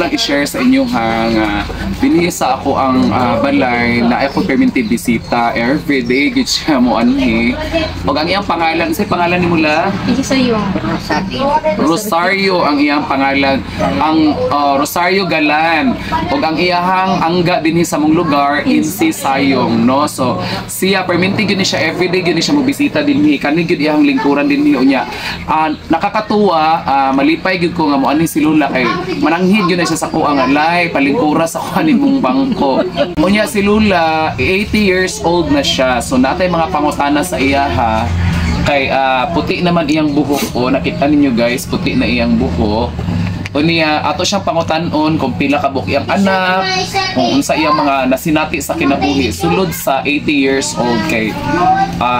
lang i-share sa inyo ha nga binisa ako ang balay na ako permitted bisita everyday gid siya mo anhi. Og ang iyang pangalan, say pangalan ni mula? Isayo. Rosario ang iyang pangalan. Ang Rosario Galan. Og ang iyahang angga dinhi sa mong lugar Insi Sayong, no? So siya permitted gyud ni siya everyday gyud ni siya mo bisita dinhi. Kani gyud iyang lingkuran dinhi unya. Nakakatuwa, malipay gyud ko nga mo ani si Lula kay mananghid gyud na siya sa kuang alay palingkura sa kuanin mong bangko. Unya si Lula 80 years old na siya. So natay mga pangutana sa iya ha. Kay puti naman iyang buhok o nakita ninyo guys, puti na iyang buhok. Unya ato siyang pangutan-on kung pila ka buok iyang anak, kung unsa iyang mga nasinati sa kinabuhi sulod sa 80 years old kay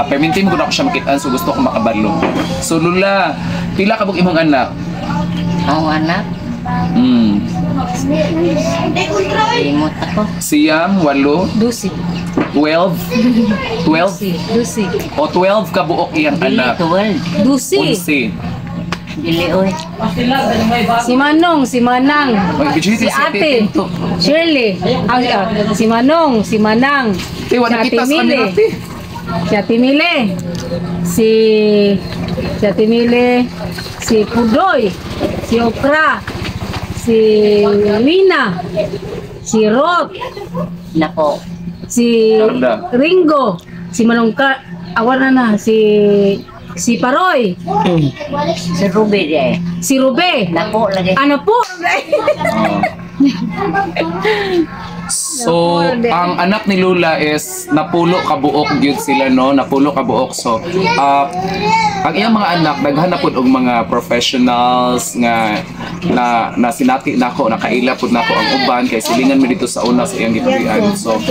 permintin ko na ko siya makitaan so gusto ko makabalo. So Lula, pila ka buok imong anak? Ang anak? Imot ako. Siyam, 8, Dusi. 12? 12? Dusi. O 12 ka buok iyang anak? 12. Dusi. 11. Dili oy. Si Manong, si Manang, si Ate, Shirley, si Manong, si Manang, si Ate Mile, si Ate Mile, si Ate Mile, si Pudoy, si Okra, si Wina, si Roth, nako, si Ringo, si Manong awan na si Paroy. Si Rube eh. Si Rube. Napo lagi. Ano po? So, ang anak ni Lula is napulo kabuok gyud sila no, napulo kabuok. So, ang iyang mga anak daghan na pud og mga professionals nga na sinati nako, nakaila pud nako ang uban kay silingan mi dito sa una sa iyang gipuy-an. So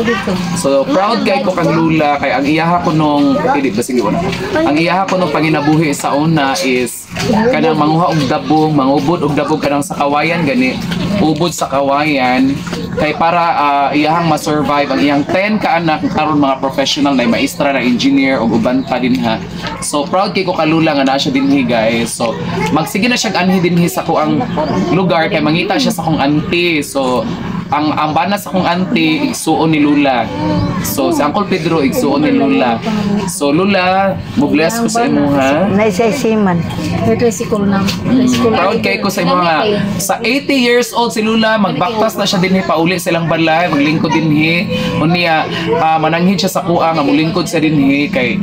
proud kay ko kang Lula kay ang iyaha ko nung sige wala. Ang iyaha ko nung panginabuhi sa una is kanang manguha og dabong, mangubod og dabong kanang sa kawayan gani. Ubod sa kawayan kay para iyahang ma-survive ang iyang 10 ka anak karon mga professional na maestra na engineer o uban pa din ha. So proud kay ko kalula nga naa siya dinhi guys. So magsige na siya anhi dinhi sa kuang lugar kay mangita siya sa kong auntie. So ang bana sa kong auntie igsuon ni Lula. So si Uncle Pedro igsuon ni Lula. So Lula, mo bless ko sa imo ha. Naisay siman. Tricycle na. Proud kay ko sa imo nga sa 80 years old si Lula magbaktas na siya dinhi pauli silang balay, maglingkod dinhi. Unya mananghid siya sa kuha nga mulingkod siya dinhi kay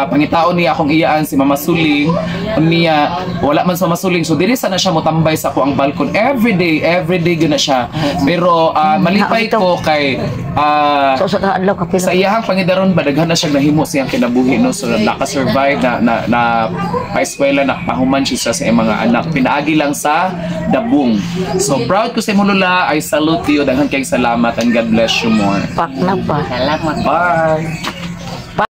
pangitaon niya akong iyaan si Mama Suling. Unya wala man sa Mama Suling so dili sana siya motambay sa kuang balkon everyday gyud na siya. Pero malipay ko kay sa iyahang pangidaron ba daghan na siyang nahimo siyang kinabuhi no, so naka-survive na pa-eskwela na pahuman siya sa iyang mga anak pinaagi lang sa dabong. So proud ko sa imo Lula, I salute you, daghan kayong salamat and God bless you more. Pak na pa. Salamat. Bye.